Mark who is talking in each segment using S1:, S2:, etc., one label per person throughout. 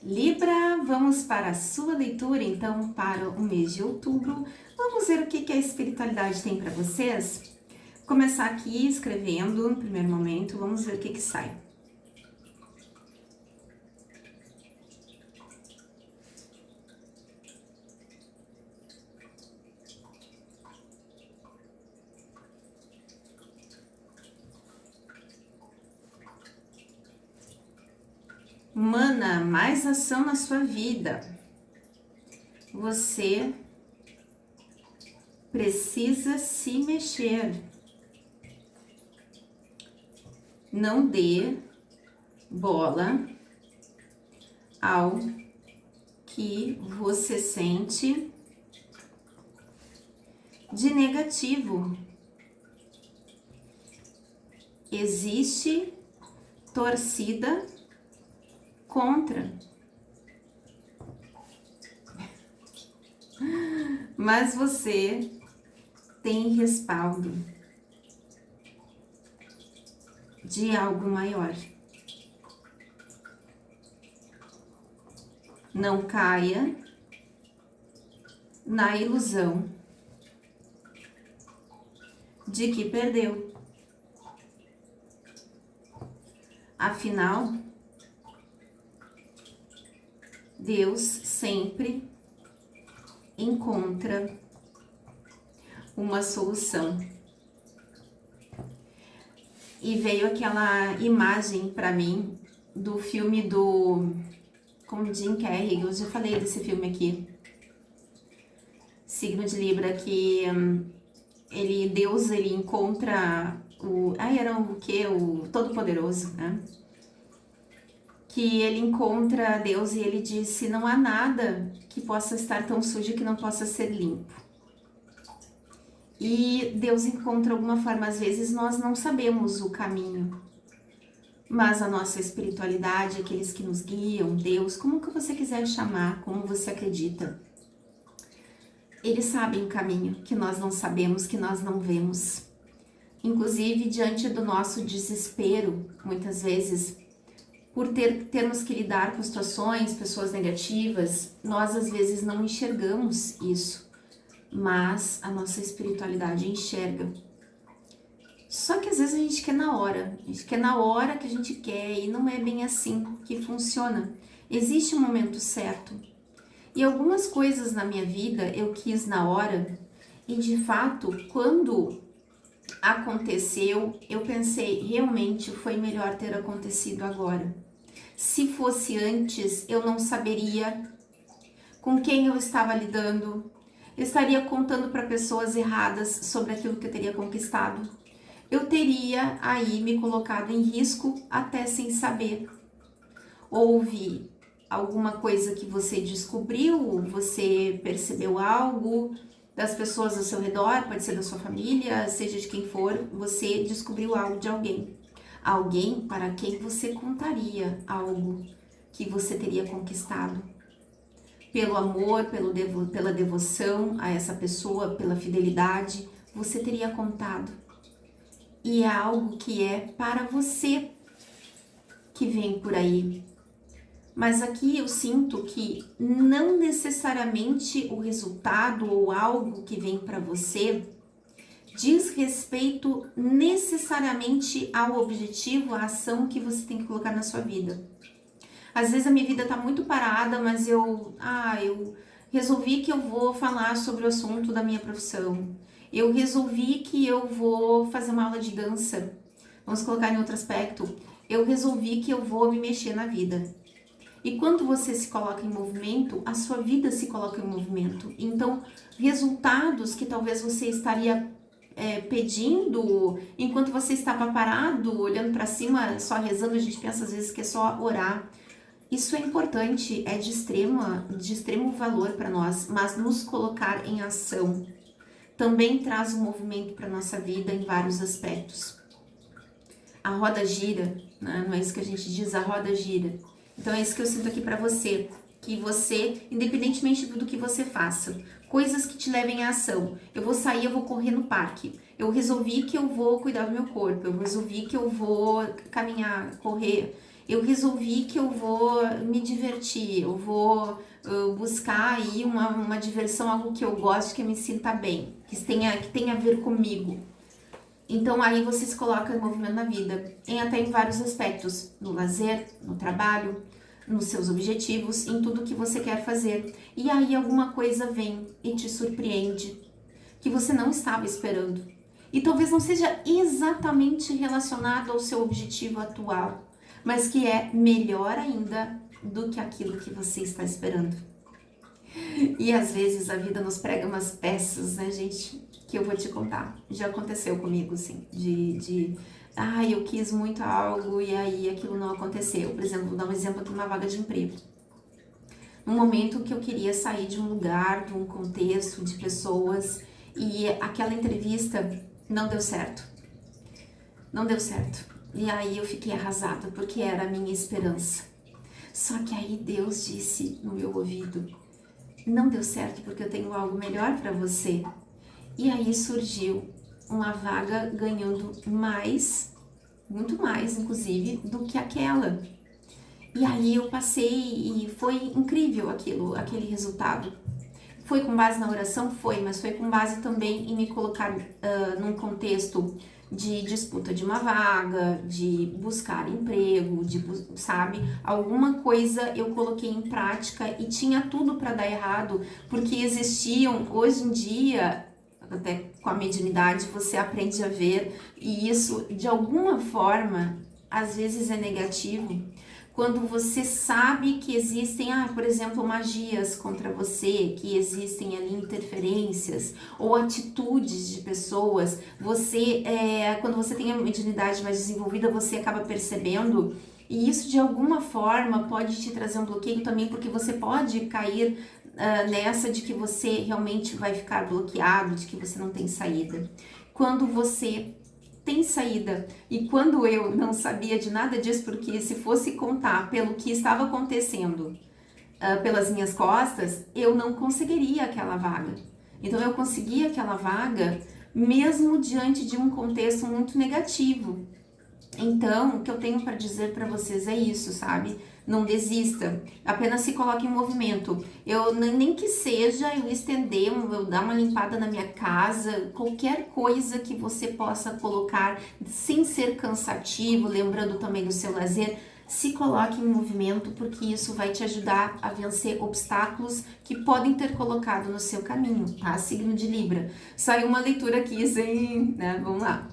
S1: Libra, vamos para a sua leitura, então, para o mês de outubro. Vamos ver o que a espiritualidade tem para vocês? Vou começar aqui escrevendo no primeiro momento, vamos ver o que sai. Mana, mais ação na sua vida. Você precisa se mexer. Não dê bola ao que você sente de negativo. Existe torcida contra. Mas você tem respaldo de algo maior. Não caia na ilusão de que perdeu. Afinal, Deus sempre encontra uma solução. E veio aquela imagem para mim do filme com Jim Carrey. Eu já falei desse filme aqui. Signo de Libra, que Deus encontra era o quê? O Todo-Poderoso, né? Que ele encontra Deus e ele disse: não há nada que possa estar tão sujo que não possa ser limpo. E Deus encontra alguma forma, às vezes nós não sabemos o caminho, mas a nossa espiritualidade, aqueles que nos guiam, Deus, como que você quiser chamar, como você acredita, eles sabem o caminho que nós não sabemos, que nós não vemos. Inclusive, diante do nosso desespero, muitas vezes, por termos que lidar com situações, pessoas negativas, nós às vezes não enxergamos isso, mas a nossa espiritualidade enxerga. Só que às vezes a gente quer na hora, que a gente quer, e não é bem assim que funciona. Existe um momento certo. E algumas coisas na minha vida eu quis na hora, e de fato, quando aconteceu, eu pensei, realmente foi melhor ter acontecido agora. Se fosse antes, eu não saberia com quem eu estava lidando, eu estaria contando para pessoas erradas sobre aquilo que eu teria conquistado. Eu teria aí me colocado em risco até sem saber. Houve alguma coisa que você descobriu, você percebeu algo das pessoas ao seu redor, pode ser da sua família, seja de quem for, você descobriu algo de alguém. Alguém para quem você contaria algo que você teria conquistado. Pelo amor, pela devoção a essa pessoa, pela fidelidade, você teria contado. E é algo que é para você que vem por aí. Mas aqui eu sinto que não necessariamente o resultado ou algo que vem para você diz respeito necessariamente ao objetivo, à ação que você tem que colocar na sua vida. Às vezes a minha vida tá muito parada, mas eu resolvi que eu vou falar sobre o assunto da minha profissão. Eu resolvi que eu vou fazer uma aula de dança. Vamos colocar em outro aspecto. Eu resolvi que eu vou me mexer na vida. E quando você se coloca em movimento, a sua vida se coloca em movimento. Então, resultados que talvez você estaria pedindo enquanto você estava parado, olhando para cima, só rezando, a gente pensa às vezes que é só orar. Isso é importante, é de extremo valor para nós, mas nos colocar em ação também traz um movimento para nossa vida em vários aspectos. A roda gira, né? Não é isso que a gente diz, a roda gira. Então é isso que eu sinto aqui para você, que você, independentemente do que você faça, coisas que te levem à ação. Eu vou sair, eu vou correr no parque. Eu resolvi que eu vou cuidar do meu corpo. Eu resolvi que eu vou caminhar, correr. Eu resolvi que eu vou me divertir, eu vou buscar aí uma diversão, algo que eu gosto, que eu me sinta bem, que tenha a ver comigo. Então aí você se coloca em movimento na vida, até em vários aspectos, no lazer, no trabalho, nos seus objetivos, em tudo que você quer fazer. E aí alguma coisa vem e te surpreende, que você não estava esperando. E talvez não seja exatamente relacionado ao seu objetivo atual, mas que é melhor ainda do que aquilo que você está esperando. E às vezes a vida nos prega umas peças, né, gente, que eu vou te contar. Já aconteceu comigo, assim, eu quis muito algo e aí aquilo não aconteceu. Por exemplo, vou dar um exemplo aqui, uma vaga de emprego. No momento que eu queria sair de um lugar, de um contexto, de pessoas, e aquela entrevista não deu certo. Não deu certo. E aí eu fiquei arrasada, porque era a minha esperança. Só que aí Deus disse no meu ouvido: não deu certo porque eu tenho algo melhor para você. E aí surgiu uma vaga ganhando mais, muito mais, inclusive, do que aquela. E aí eu passei e foi incrível aquele resultado. Foi com base na oração? Foi, mas foi com base também em me colocar num contexto de disputa de uma vaga, de buscar emprego, sabe? Alguma coisa eu coloquei em prática e tinha tudo para dar errado, porque existiam, hoje em dia, até com a mediunidade, você aprende a ver, e isso de alguma forma, às vezes é negativo, quando você sabe que existem, por exemplo, magias contra você, que existem ali interferências ou atitudes de pessoas, quando você tem a mediunidade mais desenvolvida, você acaba percebendo, e isso de alguma forma pode te trazer um bloqueio também, porque você pode cair nessa de que você realmente vai ficar bloqueado, de que você não tem saída. Quando você tem saída. E quando eu não sabia de nada disso, porque se fosse contar pelo que estava acontecendo pelas minhas costas, eu não conseguiria aquela vaga. Então eu consegui aquela vaga mesmo diante de um contexto muito negativo. Então, o que eu tenho para dizer para vocês é isso, sabe? Não desista, apenas se coloque em movimento. Eu nem que seja eu estender, eu dar uma limpada na minha casa, qualquer coisa que você possa colocar sem ser cansativo, lembrando também do seu lazer, se coloque em movimento, porque isso vai te ajudar a vencer obstáculos que podem ter colocado no seu caminho, tá? Signo de Libra. Saiu uma leitura aqui, sem, né? Vamos lá.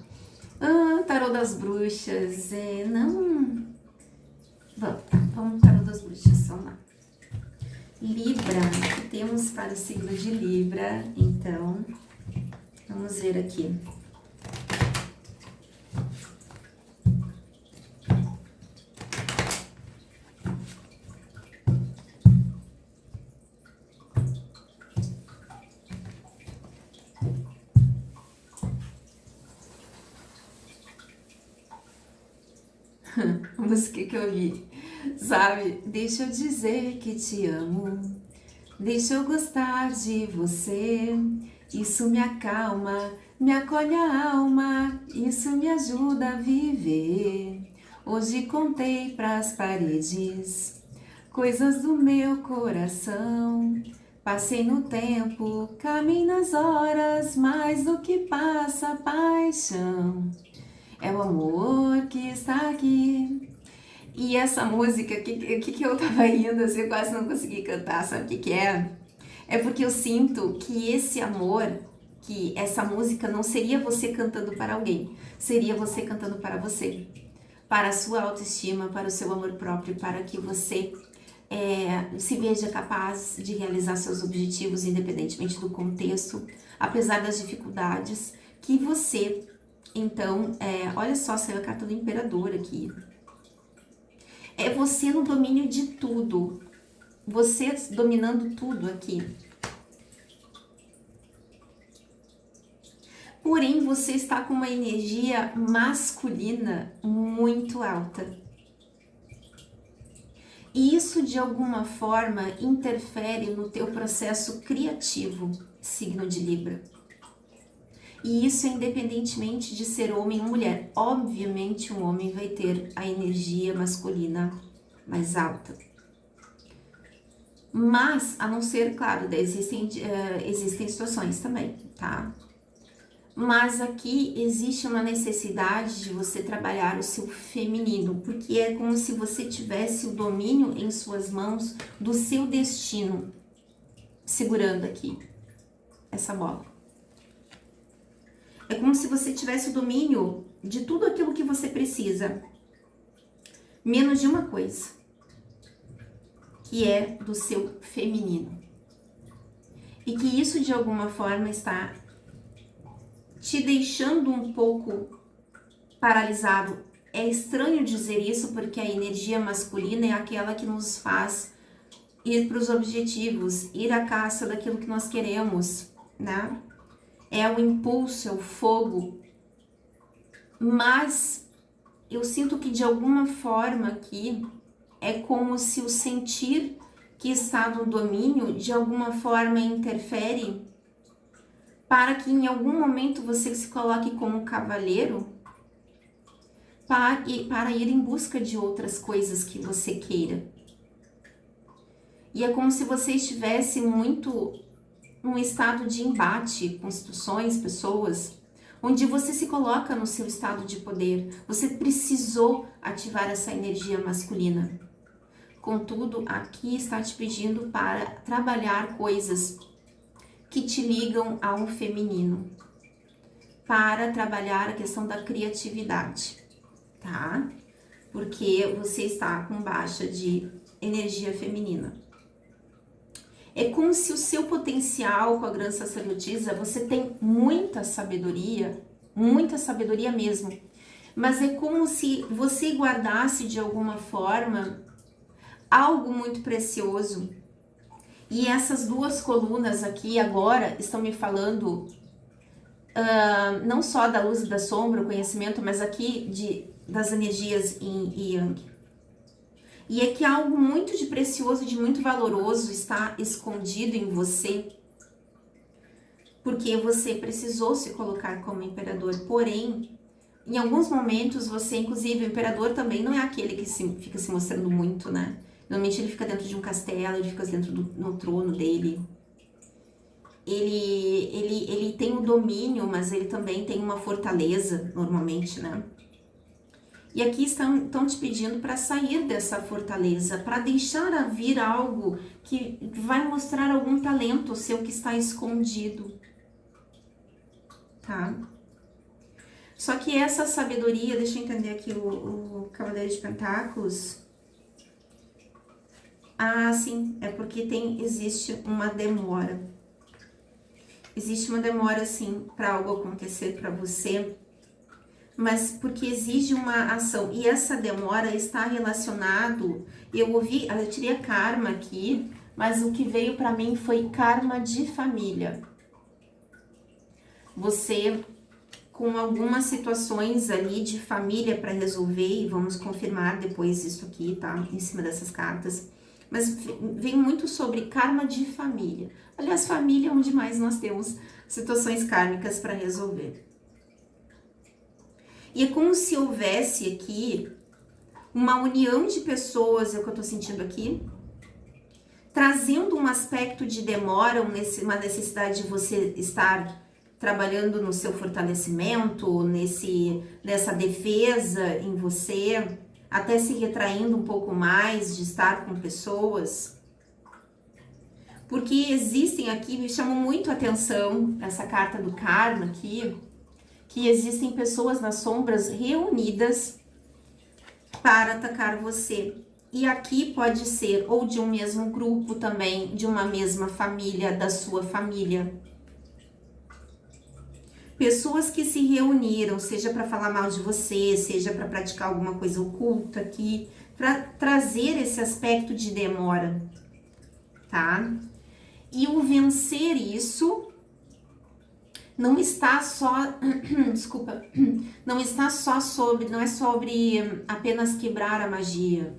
S1: Tarô das Bruxas, não... Vamos Tarô das Bruxas, vamos lá. Libra, o que temos para o signo de Libra, então, vamos ver aqui. A música que eu vi, sabe? Deixa eu dizer que te amo, deixa eu gostar de você, isso me acalma, me acolhe a alma, isso me ajuda a viver. Hoje contei pras paredes coisas do meu coração, passei no tempo, caminho nas horas, mais do que passa paixão. É o amor que está aqui. E essa música, o que eu tava rindo, assim, eu quase não consegui cantar, sabe o que é? É porque eu sinto que esse amor, que essa música não seria você cantando para alguém, seria você cantando para você, para a sua autoestima, para o seu amor próprio, para que você se veja capaz de realizar seus objetivos, independentemente do contexto, apesar das dificuldades, que você... Então, olha só, saiu a carta do Imperador aqui. É você no domínio de tudo. Você dominando tudo aqui. Porém, você está com uma energia masculina muito alta. E isso, de alguma forma, interfere no teu processo criativo, signo de Libra. E isso é independentemente de ser homem ou mulher. Obviamente, um homem vai ter a energia masculina mais alta. Mas, a não ser, claro, existem situações também, tá? Mas aqui existe uma necessidade de você trabalhar o seu feminino, porque é como se você tivesse o domínio em suas mãos do seu destino, segurando aqui essa bola. É como se você tivesse o domínio de tudo aquilo que você precisa, menos de uma coisa, que é do seu feminino. E que isso de alguma forma está te deixando um pouco paralisado. É estranho dizer isso porque a energia masculina é aquela que nos faz ir para os objetivos, ir à caça daquilo que nós queremos, né? É o impulso, é o fogo. Mas eu sinto que de alguma forma aqui é como se o sentir que está no domínio de alguma forma interfere para que em algum momento você se coloque como cavaleiro para ir em busca de outras coisas que você queira. E é como se você estivesse muito num estado de embate com situações, pessoas, onde você se coloca no seu estado de poder. Você precisou ativar essa energia masculina. Contudo, aqui está te pedindo para trabalhar coisas que te ligam a um feminino, para trabalhar a questão da criatividade, tá? Porque você está com baixa de energia feminina. É como se o seu potencial com a grande sacerdotisa, você tem muita sabedoria mesmo, mas é como se você guardasse de alguma forma algo muito precioso. E essas duas colunas aqui agora estão me falando não só da luz e da sombra, o conhecimento, mas aqui das energias Yin e Yang. E é que algo muito de precioso, de muito valoroso está escondido em você, porque você precisou se colocar como imperador. Porém, em alguns momentos você, inclusive, o imperador também não é aquele que fica se mostrando muito, né? Normalmente ele fica dentro de um castelo, ele fica dentro no trono dele. Ele tem o domínio, mas ele também tem uma fortaleza, normalmente, né? E aqui estão te pedindo para sair dessa fortaleza, para deixar vir algo que vai mostrar algum talento seu que está escondido, tá? Só que essa sabedoria, deixa eu entender aqui o Cavaleiro de Pentáculos. Ah, sim, é porque existe uma demora. Existe uma demora, sim, para algo acontecer para você, mas porque exige uma ação. E essa demora está relacionado, eu tirei a karma aqui, mas o que veio para mim foi karma de família. Você com algumas situações ali de família para resolver, e vamos confirmar depois isso aqui, tá? Em cima dessas cartas. Mas vem muito sobre karma de família. Aliás, família é onde mais nós temos situações kármicas para resolver. E é como se houvesse aqui uma união de pessoas, é o que eu tô sentindo aqui, trazendo um aspecto de demora, uma necessidade de você estar trabalhando no seu fortalecimento, nessa defesa em você, até se retraindo um pouco mais de estar com pessoas. Porque existem aqui, me chamou muito a atenção essa carta do karma aqui, que existem pessoas nas sombras reunidas para atacar você. E aqui pode ser ou de um mesmo grupo também, de uma mesma família, da sua família. Pessoas que se reuniram, seja para falar mal de você, seja para praticar alguma coisa oculta aqui, para trazer esse aspecto de demora, tá? E o vencer isso não está só, desculpa, não é sobre apenas quebrar a magia,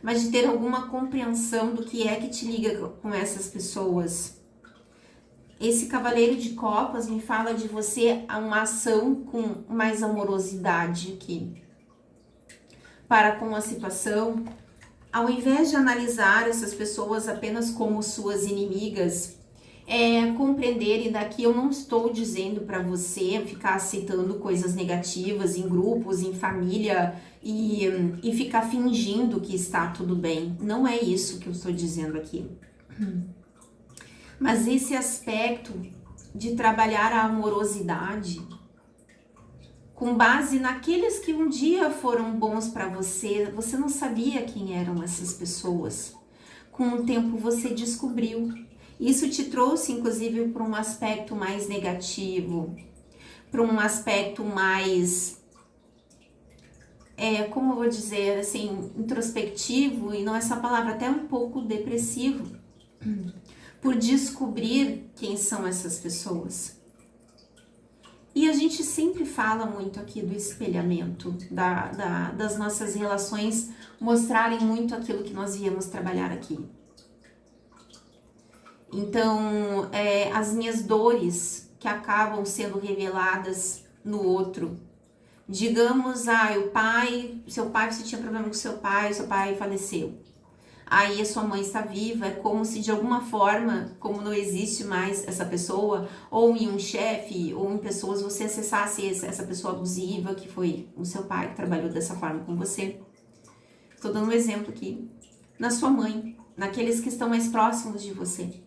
S1: mas de ter alguma compreensão do que é que te liga com essas pessoas. Esse cavaleiro de copas me fala de você uma ação com mais amorosidade aqui para com a situação. Ao invés de analisar essas pessoas apenas como suas inimigas, compreender, e daqui eu não estou dizendo para você ficar aceitando coisas negativas em grupos, em família e ficar fingindo que está tudo bem. Não é isso que eu estou dizendo aqui. Mas esse aspecto de trabalhar a amorosidade com base naqueles que um dia foram bons para você, você não sabia quem eram essas pessoas. Com o tempo você descobriu. Isso te trouxe, inclusive, para um aspecto mais negativo, para um aspecto mais, como eu vou dizer, assim, introspectivo, e não essa palavra, até um pouco depressivo, por descobrir quem são essas pessoas. E a gente sempre fala muito aqui do espelhamento, das nossas relações mostrarem muito aquilo que nós viemos trabalhar aqui. Então, as minhas dores que acabam sendo reveladas no outro. Digamos, seu pai, você tinha problema com seu pai faleceu. Aí a sua mãe está viva, é como se de alguma forma, como não existe mais essa pessoa, ou em um chefe, ou em pessoas, você acessasse essa pessoa abusiva, que foi o seu pai, que trabalhou dessa forma com você. Estou dando um exemplo aqui. Na sua mãe, naqueles que estão mais próximos de você.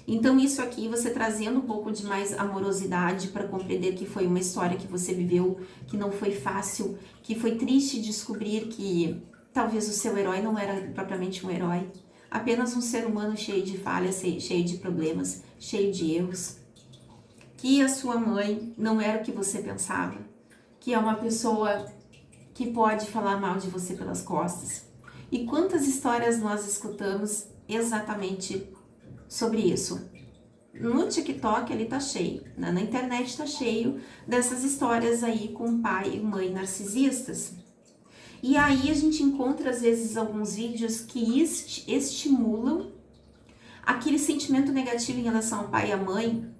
S1: Então isso aqui, você trazendo um pouco de mais amorosidade para compreender que foi uma história que você viveu, que não foi fácil, que foi triste descobrir que talvez o seu herói não era propriamente um herói, apenas um ser humano cheio de falhas, cheio de problemas, cheio de erros. Que a sua mãe não era o que você pensava, que é uma pessoa que pode falar mal de você pelas costas. E quantas histórias nós escutamos exatamente sobre isso? No TikTok ele tá cheio, né? Na internet tá cheio dessas histórias aí com pai e mãe narcisistas. E aí a gente encontra às vezes alguns vídeos que estimulam aquele sentimento negativo em relação ao pai e à mãe,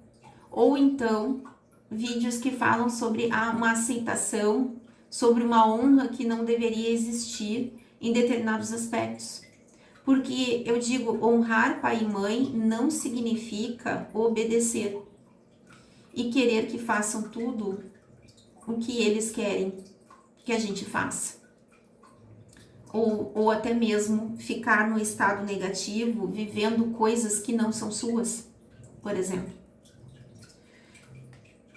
S1: ou então vídeos que falam sobre uma aceitação, sobre uma honra que não deveria existir em determinados aspectos. Porque eu digo, honrar pai e mãe não significa obedecer e querer que façam tudo o que eles querem que a gente faça. Ou até mesmo ficar no estado negativo, vivendo coisas que não são suas, por exemplo.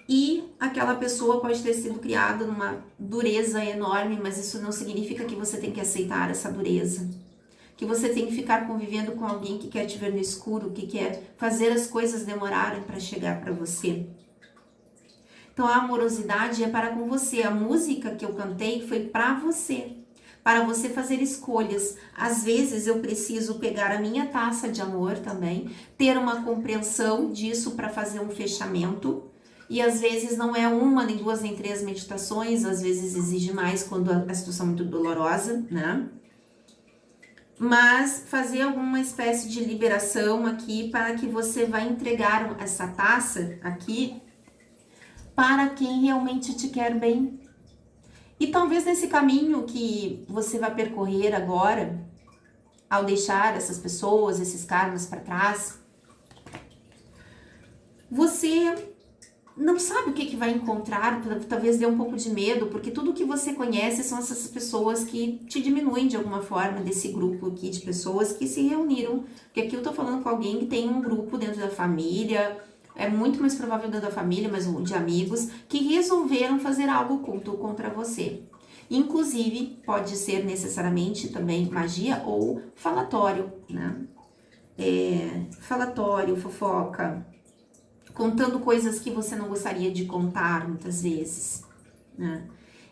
S1: E aquela pessoa pode ter sido criada numa dureza enorme, mas isso não significa que você tem que aceitar essa dureza. Que você tem que ficar convivendo com alguém que quer te ver no escuro, que quer fazer as coisas demorarem para chegar para você. Então a amorosidade é para com você. A música que eu cantei foi para você. Para você fazer escolhas. Às vezes eu preciso pegar a minha taça de amor também, ter uma compreensão disso para fazer um fechamento. E às vezes não é uma, nem duas, nem três meditações, às vezes exige mais quando a situação é muito dolorosa, né? Mas fazer alguma espécie de liberação aqui para que você vai entregar essa taça aqui para quem realmente te quer bem. E talvez nesse caminho que você vai percorrer agora, ao deixar essas pessoas, esses karmas para trás, você não sabe o que vai encontrar, talvez dê um pouco de medo, porque tudo que você conhece são essas pessoas que te diminuem de alguma forma desse grupo aqui de pessoas que se reuniram. Porque aqui eu tô falando com alguém que tem um grupo dentro da família, é muito mais provável dentro da família, mas de amigos, que resolveram fazer algo oculto contra você. Inclusive, pode ser necessariamente também magia ou falatório, né? Falatório, fofoca, contando coisas que você não gostaria de contar muitas vezes, né?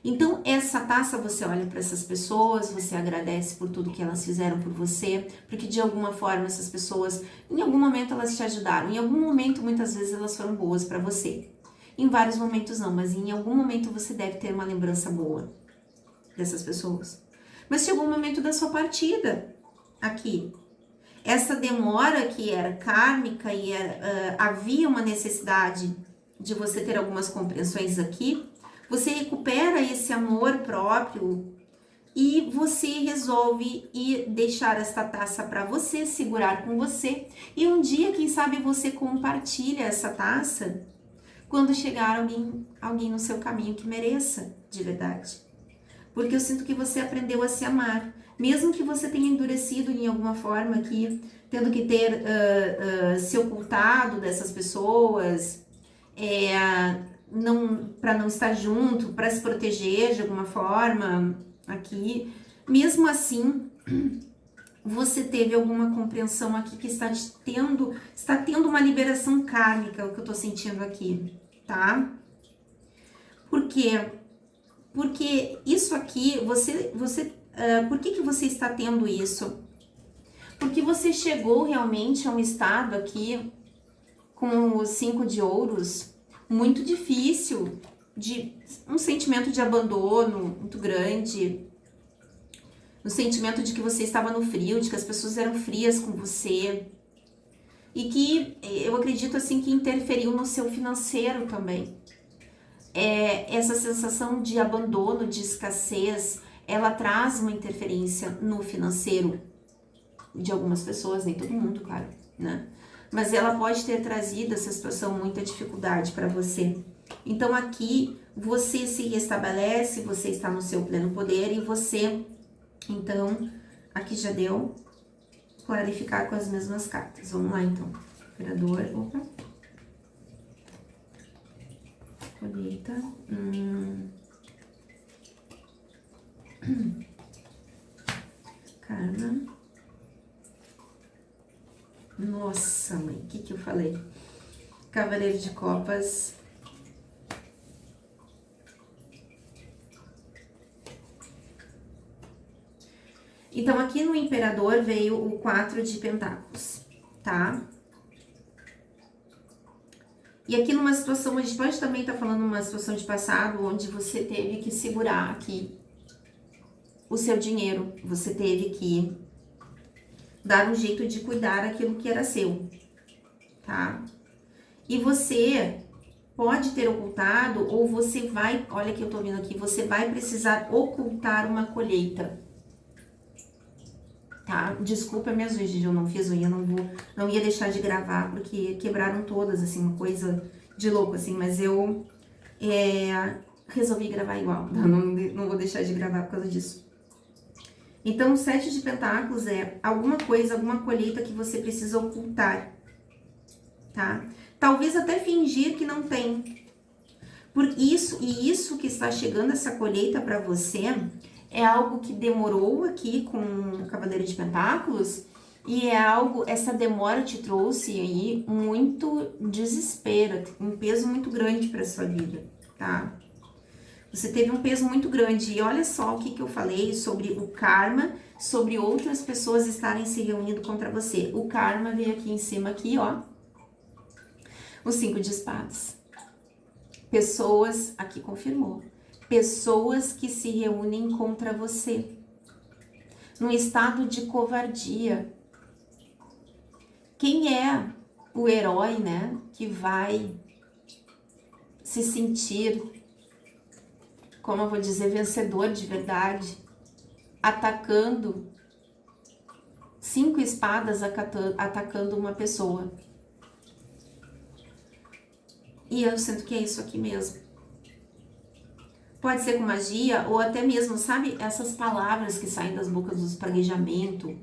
S1: Então, essa taça, você olha para essas pessoas, você agradece por tudo que elas fizeram por você, porque de alguma forma essas pessoas, em algum momento elas te ajudaram, em algum momento, muitas vezes elas foram boas para você. Em vários momentos não, mas em algum momento você deve ter uma lembrança boa dessas pessoas. Mas chegou o momento da sua partida aqui. Essa demora que era kármica e havia uma necessidade de você ter algumas compreensões aqui, você recupera esse amor próprio e você resolve ir deixar esta taça para você, segurar com você. E um dia, quem sabe, você compartilha essa taça quando chegar alguém no seu caminho que mereça, de verdade. Porque eu sinto que você aprendeu a se amar. Mesmo que você tenha endurecido em alguma forma aqui, tendo que ter se ocultado dessas pessoas, para não estar junto, para se proteger de alguma forma aqui, mesmo assim, você teve alguma compreensão aqui que está tendo uma liberação kármica, é o que eu tô sentindo aqui, tá? Por quê? Porque isso aqui, por que você está tendo isso? Porque você chegou realmente a um estado aqui com os 5 de ouros muito difícil, de um sentimento de abandono muito grande, no sentimento de que você estava no frio, de que as pessoas eram frias com você, e que eu acredito assim que interferiu no seu financeiro também. Essa sensação de abandono, de escassez, ela traz uma interferência no financeiro de algumas pessoas, nem todo mundo, claro, né? Mas ela pode ter trazido essa situação, muita dificuldade para você. Então aqui você se restabelece, você está no seu pleno poder e você, então, aqui já deu clarificar com as mesmas cartas. Vamos lá então. Imperador, opa. Colheita. Karma. Nossa, mãe, o que eu falei? Cavaleiro de Copas. Então, aqui no Imperador veio o 4 de Pentáculos, tá? E aqui numa situação, a gente pode também estar falando numa situação de passado, onde você teve que segurar aqui o seu dinheiro. Você teve que dar um jeito de cuidar aquilo que era seu, tá? E você pode ter ocultado, ou você vai, olha que eu tô vendo aqui, você vai precisar ocultar uma colheita, tá? Desculpa minhas unhas, eu não fiz unha, não ia deixar de gravar, porque quebraram todas, assim, uma coisa de louco, assim, mas eu resolvi gravar igual, não vou deixar de gravar por causa disso. Então, o 7 de Pentáculos é alguma coisa, alguma colheita que você precisa ocultar, tá? Talvez até fingir que não tem. Por isso, e isso que está chegando, essa colheita para você, é algo que demorou aqui com o Cavaleiro de Pentáculos, e é algo, essa demora te trouxe aí muito desespero, um peso muito grande para sua vida, tá? Você teve um peso muito grande. E olha só o que eu falei sobre o karma, sobre outras pessoas estarem se reunindo contra você. O karma veio aqui em cima, aqui, ó. O 5 de espadas. Pessoas, aqui confirmou. Pessoas que se reúnem contra você. Num estado de covardia. Quem é o herói, né? Que vai se sentir, como eu vou dizer, vencedor de verdade, atacando 5 espadas, atacando uma pessoa. E eu sinto que é isso aqui mesmo. Pode ser com magia, ou até mesmo, sabe, essas palavras que saem das bocas dos praguejamento.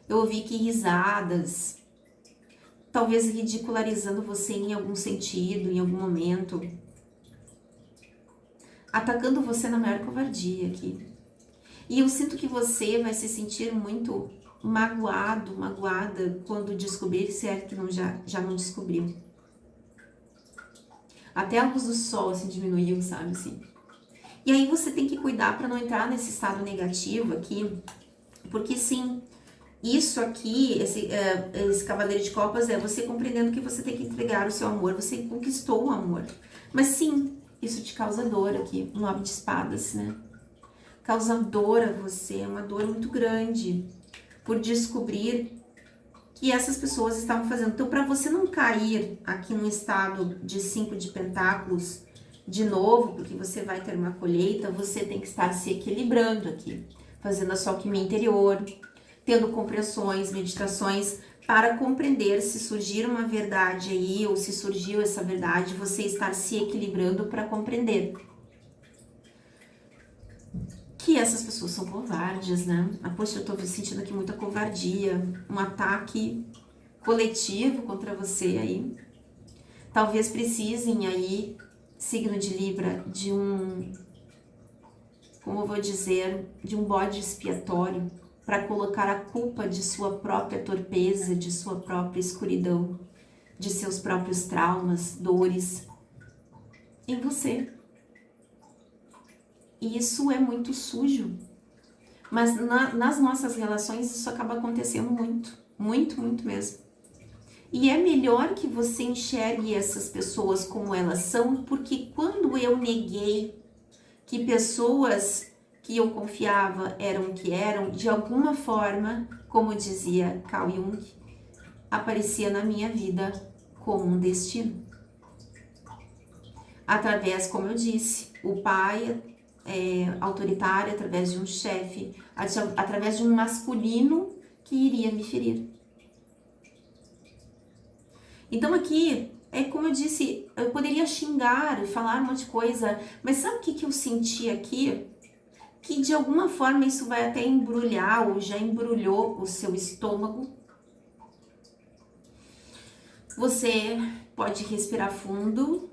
S1: Eu ouvi que risadas, talvez ridicularizando você em algum sentido, em algum momento. Atacando você na maior covardia aqui. E eu sinto que você vai se sentir muito magoado, magoada, quando descobrir, se é que já não descobriu. Até a luz do sol, assim, diminuiu, sabe, assim. E aí você tem que cuidar para não entrar nesse estado negativo aqui, porque sim, isso aqui, esse Cavaleiro de Copas é você compreendendo que você tem que entregar o seu amor, você conquistou o amor. Mas sim, isso te causa dor aqui, 9 de espadas, né? Causa dor a você, uma dor muito grande, por descobrir que essas pessoas estavam fazendo. Então, para você não cair aqui num estado de 5 de pentáculos de novo, porque você vai ter uma colheita, você tem que estar se equilibrando aqui, fazendo a sua alquimia interior, tendo compreensões, meditações, para compreender se surgir uma verdade aí, ou se surgiu essa verdade, você estar se equilibrando para compreender. Que essas pessoas são covardes, né? Poxa, eu tô sentindo aqui muita covardia, um ataque coletivo contra você aí. Talvez precisem aí, signo de Libra, de como eu vou dizer, de um bode expiatório para colocar a culpa de sua própria torpeza, de sua própria escuridão, de seus próprios traumas, dores em você. E isso é muito sujo. Mas nas nossas relações isso acaba acontecendo muito, muito, muito mesmo. E é melhor que você enxergue essas pessoas como elas são, porque quando eu neguei que pessoas que eu confiava eram o que eram, de alguma forma, como dizia Carl Jung, aparecia na minha vida como um destino. Através, como eu disse, o pai autoritário, através de um chefe, através de um masculino que iria me ferir. Então aqui, como eu disse, eu poderia xingar, falar um monte de coisa, mas sabe o que eu senti aqui? Que de alguma forma isso vai até embrulhar ou já embrulhou o seu estômago. Você pode respirar fundo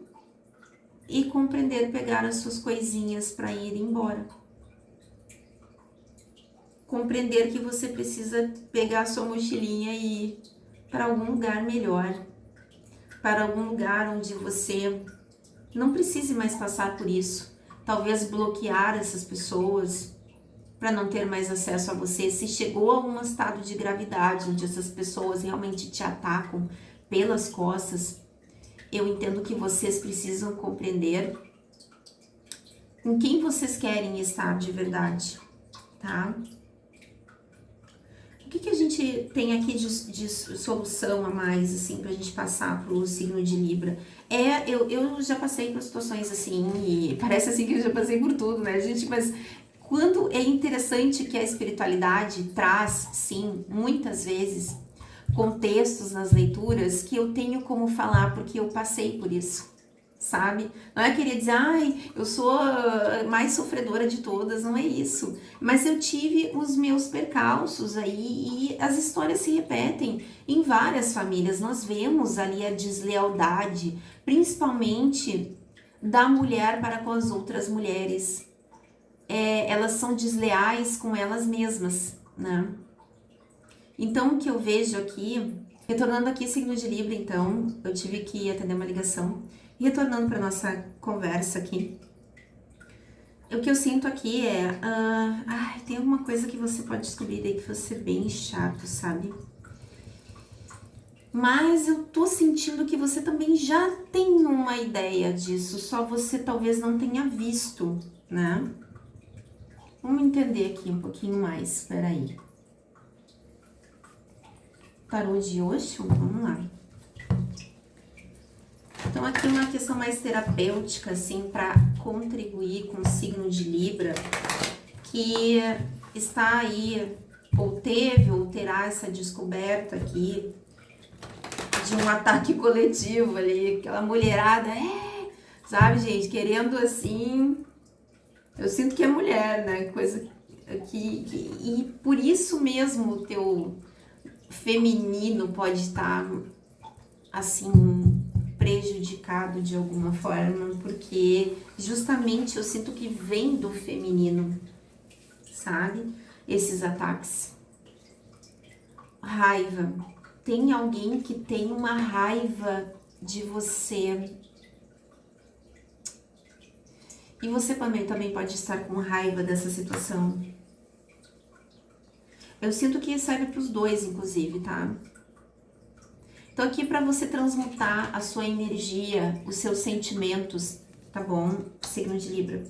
S1: e compreender, pegar as suas coisinhas para ir embora. Compreender que você precisa pegar a sua mochilinha e ir para algum lugar melhor, para algum lugar onde você não precise mais passar por isso. Talvez bloquear essas pessoas para não ter mais acesso a você. Se chegou a um estado de gravidade onde essas pessoas realmente te atacam pelas costas, eu entendo que vocês precisam compreender com quem vocês querem estar de verdade, tá? O que a gente tem aqui de solução a mais, assim, pra gente passar pro signo de Libra? Eu já passei por situações assim, e parece assim que eu já passei por tudo, né, gente? Mas quando é interessante que a espiritualidade traz, sim, muitas vezes, contextos nas leituras que eu tenho como falar, porque eu passei por isso, sabe? Não é querer dizer, ai, eu sou a mais sofredora de todas, não é isso. Mas eu tive os meus percalços aí e as histórias se repetem em várias famílias. Nós vemos ali a deslealdade, principalmente da mulher para com as outras mulheres. Elas são desleais com elas mesmas, né? Então, o que eu vejo aqui, retornando aqui signo de Libra, então, eu tive que atender uma ligação. E retornando para nossa conversa aqui, o que eu sinto aqui tem alguma coisa que você pode descobrir aí que vai ser bem chato, sabe? Mas eu tô sentindo que você também já tem uma ideia disso, só você talvez não tenha visto, né? Vamos entender aqui um pouquinho mais, peraí. Tarô de Osho? Vamos lá. Então, aqui uma questão mais terapêutica, assim, para contribuir com o signo de Libra, que está aí, ou teve, ou terá essa descoberta aqui, de um ataque coletivo ali, aquela mulherada, sabe, gente, querendo assim, eu sinto que é mulher, né, coisa e por isso mesmo o teu feminino pode estar, assim, prejudicado de alguma forma, porque justamente eu sinto que vem do feminino, sabe? Esses ataques. Raiva. Tem alguém que tem uma raiva de você. E você também pode estar com raiva dessa situação. Eu sinto que serve para os dois, inclusive, tá? Então, aqui para você transmutar a sua energia, os seus sentimentos, tá bom? Signo de Libra.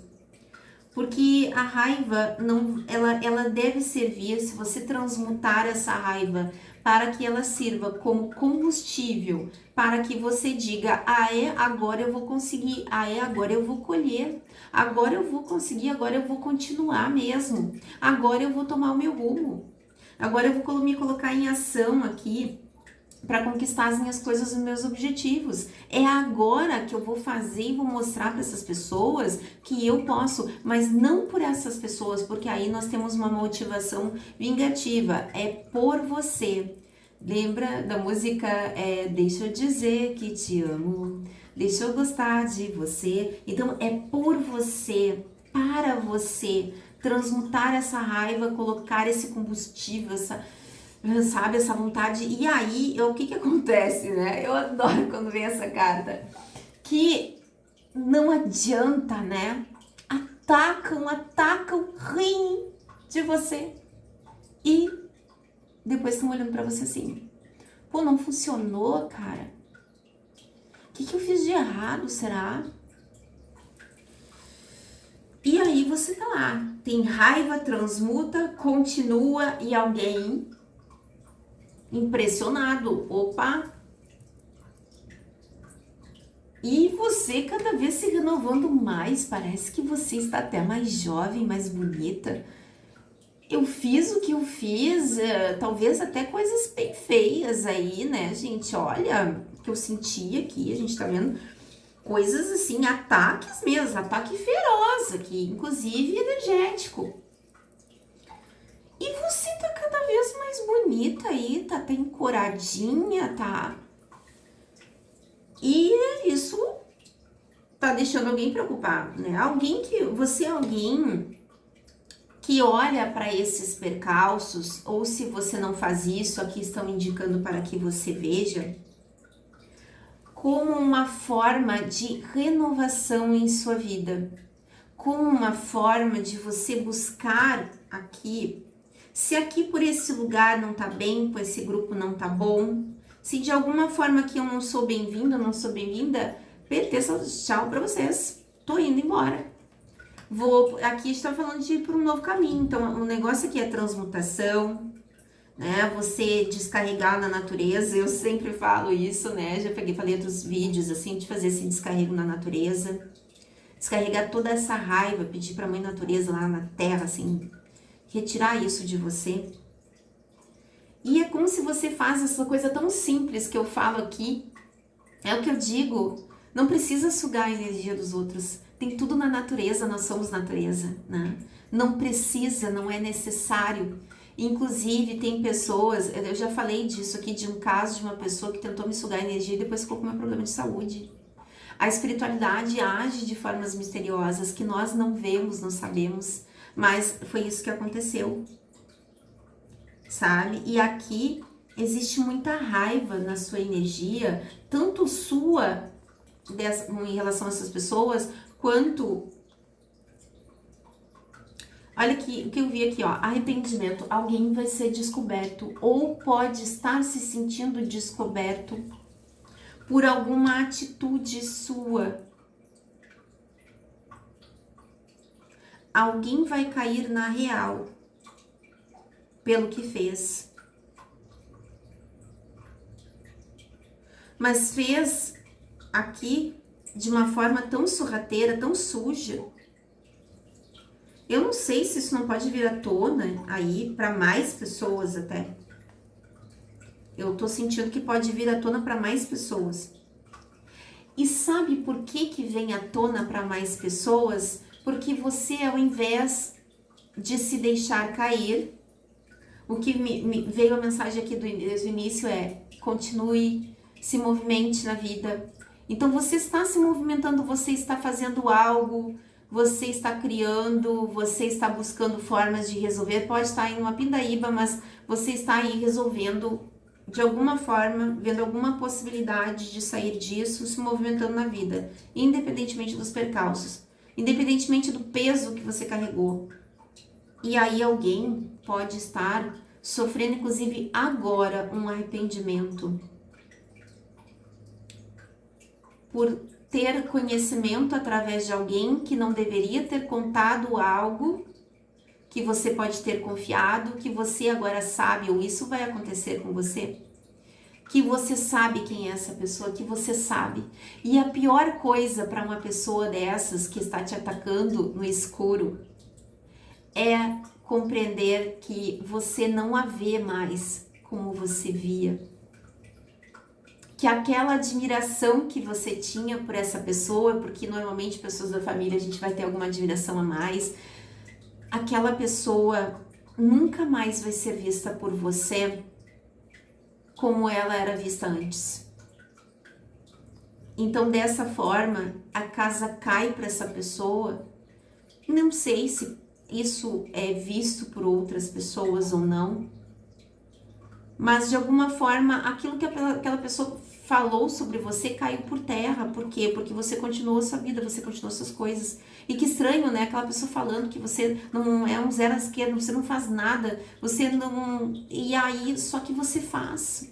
S1: Porque a raiva, não, ela deve servir, se você transmutar essa raiva, para que ela sirva como combustível, para que você diga, ah é, agora eu vou conseguir, ah é, agora eu vou colher, agora eu vou conseguir, agora eu vou continuar mesmo, agora eu vou tomar o meu rumo, agora eu vou me colocar em ação aqui, para conquistar as minhas coisas, os meus objetivos. É agora que eu vou fazer e vou mostrar para essas pessoas que eu posso, mas não por essas pessoas, porque aí nós temos uma motivação vingativa. É por você. Lembra da música Deixa eu dizer que te amo, deixa eu gostar de você. Então é por você, para você, transmutar essa raiva, colocar esse combustível, sabe, essa vontade. E aí, o que acontece, né? Eu adoro quando vem essa carta. Que não adianta, né? Atacam, riem de você. E depois estão olhando pra você assim. Pô, não funcionou, cara. O que eu fiz de errado, será? E aí você tá lá. Tem raiva, transmuta, continua e alguém impressionado, opa, e você cada vez se renovando mais, parece que você está até mais jovem, mais bonita. Eu fiz o que eu fiz, talvez até coisas bem feias aí, né, gente? Olha, o que eu senti aqui, a gente tá vendo coisas assim, ataques mesmo, ataque feroz aqui, inclusive energético. E você tá cada vez mais bonita aí, tá até encoradinha, tá? E isso tá deixando alguém preocupado, né? Você é alguém que olha para esses percalços, ou se você não faz isso, aqui estão indicando para que você veja, como uma forma de renovação em sua vida, como uma forma de você buscar aqui. Se aqui por esse lugar não tá bem, por esse grupo não tá bom, se de alguma forma aqui eu não sou bem-vindo, não sou bem-vinda, PT, tchau pra vocês, tô indo embora. Aqui está falando de ir para um novo caminho, então o negócio aqui é transmutação, né? Você descarregar na natureza, eu sempre falo isso, né? Já falei outros vídeos assim, de fazer esse descarrego na natureza, descarregar toda essa raiva, pedir pra mãe natureza lá na terra, assim, retirar isso de você. E é como se você faz essa coisa tão simples que eu falo aqui. É o que eu digo. Não precisa sugar a energia dos outros. Tem tudo na natureza, nós somos natureza, né? Não precisa, não é necessário. Inclusive, tem pessoas, eu já falei disso aqui, de um caso de uma pessoa que tentou me sugar a energia e depois ficou com um problema de saúde. A espiritualidade age de formas misteriosas que nós não vemos, não sabemos, mas foi isso que aconteceu, sabe? E aqui existe muita raiva na sua energia, tanto sua em relação a essas pessoas, quanto... Olha aqui, o que eu vi aqui, ó, arrependimento. Alguém vai ser descoberto ou pode estar se sentindo descoberto por alguma atitude sua. Alguém vai cair na real pelo que fez. Mas fez aqui de uma forma tão sorrateira, tão suja. Eu não sei se isso não pode vir à tona aí para mais pessoas até. Eu tô sentindo que pode vir à tona para mais pessoas. E sabe por que vem à tona para mais pessoas? Porque você, ao invés de se deixar cair, o que me veio a mensagem aqui desde o início é: continue, se movimente na vida. Então você está se movimentando, você está fazendo algo, você está criando, você está buscando formas de resolver. Pode estar em uma pindaíba, mas você está aí resolvendo de alguma forma, vendo alguma possibilidade de sair disso, se movimentando na vida, independentemente dos percalços, independentemente do peso que você carregou. E aí alguém pode estar sofrendo, inclusive agora, um arrependimento por ter conhecimento através de alguém que não deveria ter contado algo que você pode ter confiado, que você agora sabe, ou isso vai acontecer com você, que você sabe quem é essa pessoa, que você sabe. E a pior coisa para uma pessoa dessas que está te atacando no escuro é compreender que você não a vê mais como você via. Que aquela admiração que você tinha por essa pessoa, porque normalmente pessoas da família a gente vai ter alguma admiração a mais, aquela pessoa nunca mais vai ser vista por você como ela era vista antes. Então, dessa forma, a casa cai para essa pessoa. Não sei se isso é visto por outras pessoas ou não, mas de alguma forma, aquilo que aquela pessoa falou sobre você caiu por terra. Por quê? Porque você continuou sua vida, você continuou suas coisas. E que estranho, né? Aquela pessoa falando que você não é um zero à esquerda, você não faz nada, você não... E aí, só que você faz.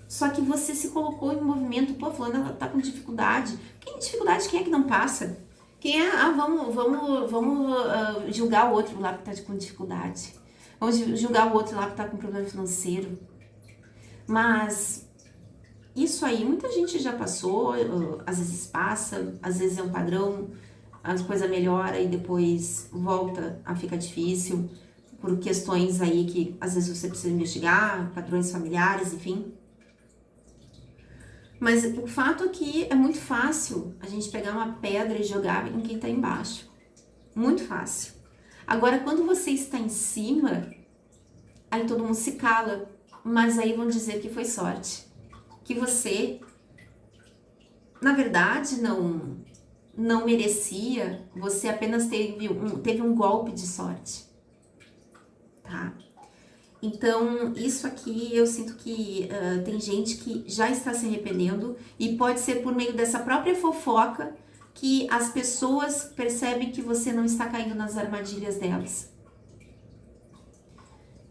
S1: Só que você se colocou em movimento. Pô, fulano, ela tá com dificuldade. Quem dificuldade? Quem é que não passa? Quem é? Ah, vamos julgar o outro lá que tá com dificuldade. Vamos julgar o outro lá que tá com problema financeiro. Mas isso aí, muita gente já passou, às vezes passa, às vezes é um padrão, as coisas melhoram e depois volta a ficar difícil, por questões aí que às vezes você precisa investigar, padrões familiares, enfim. Mas o fato é que é muito fácil a gente pegar uma pedra e jogar em quem tá embaixo. Muito fácil. Agora, quando você está em cima, aí todo mundo se cala, mas aí vão dizer que foi sorte. Que você, na verdade, não merecia, você apenas teve um golpe de sorte, tá? Então, isso aqui eu sinto que tem gente que já está se arrependendo e pode ser por meio dessa própria fofoca que as pessoas percebem que você não está caindo nas armadilhas delas.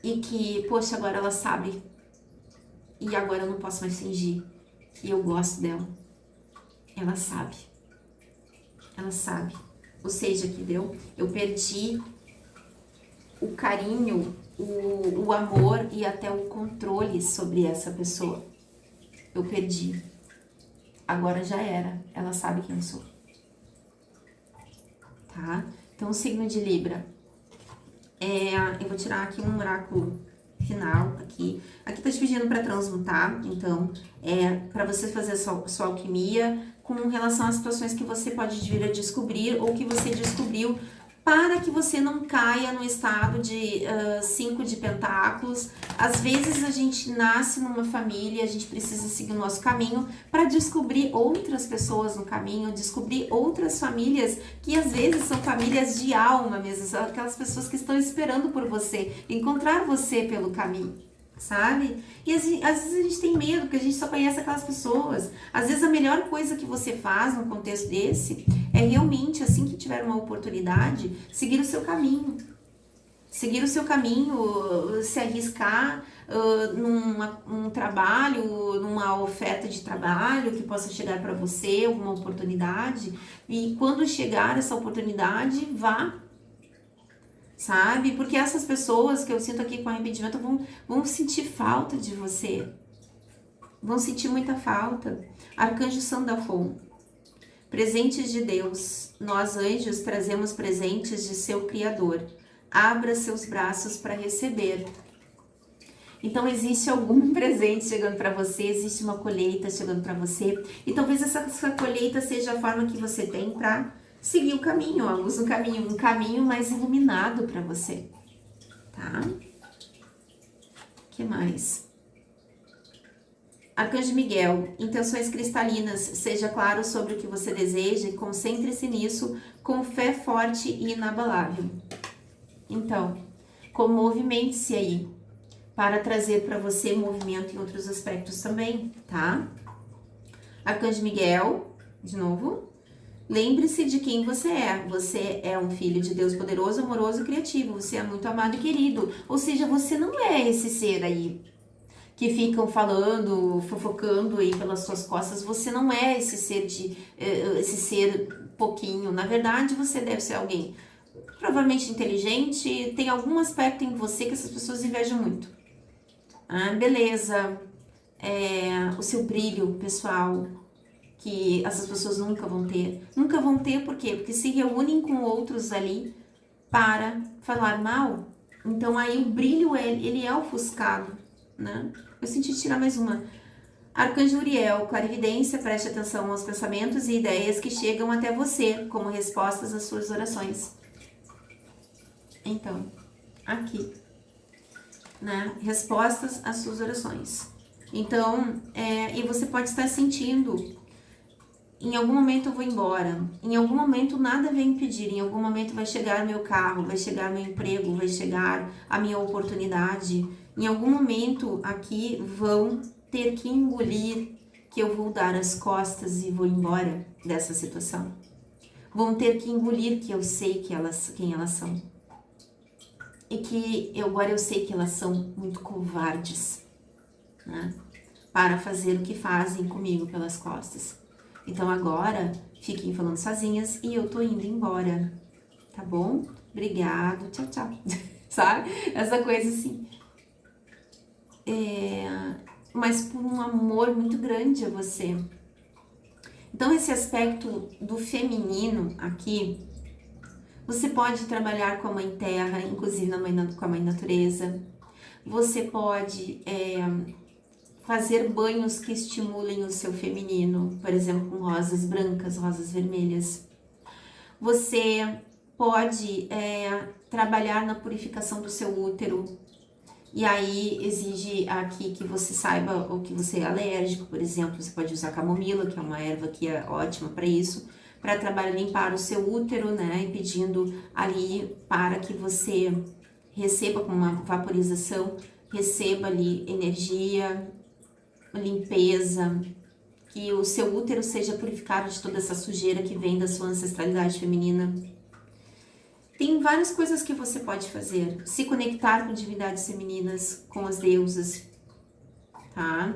S1: E que, poxa, agora ela sabe. E agora eu não posso mais fingir que eu gosto dela. Ela sabe. Ela sabe. Ou seja, que deu, eu perdi o carinho, o amor e até o controle sobre essa pessoa. Eu perdi. Agora já era. Ela sabe quem eu sou. Tá? Então, o signo de Libra. Eu vou tirar aqui um oráculo final aqui. Aqui tá te pedindo para transmutar, então para você fazer a sua alquimia com relação às situações que você pode vir a descobrir ou que você descobriu, para que você não caia no estado de 5 de pentáculos. Às vezes a gente nasce numa família, a gente precisa seguir o nosso caminho para descobrir outras pessoas no caminho, descobrir outras famílias que às vezes são famílias de alma mesmo, são aquelas pessoas que estão esperando por você, encontrar você pelo caminho, sabe? E às vezes a gente tem medo, porque a gente só conhece aquelas pessoas. Às vezes a melhor coisa que você faz num contexto desse é realmente, assim que tiver uma oportunidade, seguir o seu caminho. Seguir o seu caminho, se arriscar num trabalho, numa oferta de trabalho que possa chegar para você, alguma oportunidade. E quando chegar essa oportunidade, vá. Sabe? Porque essas pessoas que eu sinto aqui com arrependimento vão sentir falta de você. Vão sentir muita falta. Arcanjo Sandalfon. Presentes de Deus. Nós, anjos, trazemos presentes de seu Criador. Abra seus braços para receber. Então, existe algum presente chegando para você, existe uma colheita chegando para você. E talvez essa colheita seja a forma que você tem para seguir o caminho, ó, usa um caminho mais iluminado para você, tá? O que mais? Arcanjo Miguel, intenções cristalinas, seja claro sobre o que você deseja e concentre-se nisso com fé forte e inabalável. Então, movimente-se aí para trazer para você movimento em outros aspectos também, tá? Arcanjo Miguel, de novo. Lembre-se de quem você é. Você é um filho de Deus poderoso, amoroso e criativo. Você é muito amado e querido. Ou seja, você não é esse ser aí que ficam falando, fofocando aí pelas suas costas. Você não é esse ser pouquinho. Na verdade, você deve ser alguém provavelmente inteligente, tem algum aspecto em você que essas pessoas invejam muito. Beleza, o seu brilho pessoal, que essas pessoas nunca vão ter. Nunca vão ter por quê? Porque se reúnem com outros ali para falar mal. Então aí o brilho, ele é ofuscado, né? Eu senti tirar mais uma. Arcanjo Uriel, clarividência, preste atenção aos pensamentos e ideias que chegam até você como respostas às suas orações. Então, aqui, né? Respostas às suas orações. Então, e você pode estar sentindo, em algum momento eu vou embora, em algum momento nada vem impedir, em algum momento vai chegar meu carro, vai chegar meu emprego, vai chegar a minha oportunidade, em algum momento aqui vão ter que engolir que eu vou dar as costas e vou embora dessa situação. Vão ter que engolir que eu sei quem elas são. E que agora eu sei que elas são muito covardes, né? Para fazer o que fazem comigo pelas costas. Então agora, fiquem falando sozinhas e eu tô indo embora, tá bom? Obrigado, tchau, tchau. Sabe? Essa coisa assim. Mas por um amor muito grande a você. Então esse aspecto do feminino aqui, você pode trabalhar com a Mãe Terra, inclusive com a Mãe Natureza. Você pode fazer banhos que estimulem o seu feminino, por exemplo, com rosas brancas, rosas vermelhas. Você pode trabalhar na purificação do seu útero. E aí exige aqui que você saiba o que você é alérgico, por exemplo, você pode usar camomila, que é uma erva que é ótima para isso, para trabalhar, limpar o seu útero, né, e pedindo ali para que você receba com uma vaporização, receba ali energia, limpeza, que o seu útero seja purificado de toda essa sujeira que vem da sua ancestralidade feminina. Tem várias coisas que você pode fazer. Se conectar com divindades femininas, com as deusas, tá?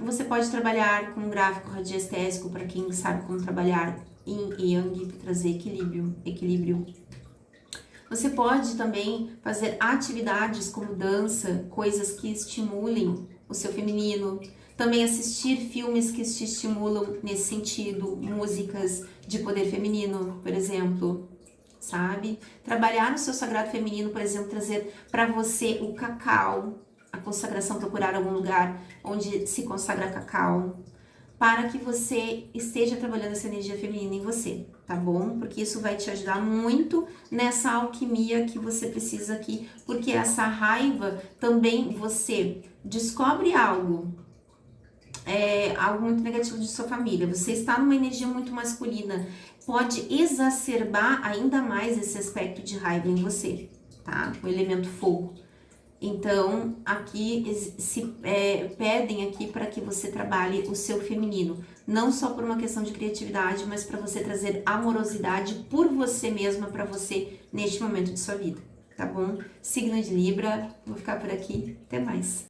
S1: Você pode trabalhar com um gráfico radiestésico para quem sabe como trabalhar em Yang para trazer equilíbrio. Você pode também fazer atividades como dança, coisas que estimulem o seu feminino. Também assistir filmes que te estimulam nesse sentido, músicas de poder feminino, por exemplo, sabe? Trabalhar no seu sagrado feminino, por exemplo, trazer para você o cacau, a consagração, procurar algum lugar onde se consagra cacau, para que você esteja trabalhando essa energia feminina em você, tá bom? Porque isso vai te ajudar muito nessa alquimia que você precisa aqui, porque essa raiva também você descobre algo muito negativo de sua família, você está numa energia muito masculina, pode exacerbar ainda mais esse aspecto de raiva em você, tá? O elemento fogo. Então, aqui pedem aqui para que você trabalhe o seu feminino, não só por uma questão de criatividade, mas para você trazer amorosidade por você mesma, para você neste momento de sua vida, tá bom? Signo de Libra, vou ficar por aqui, até mais.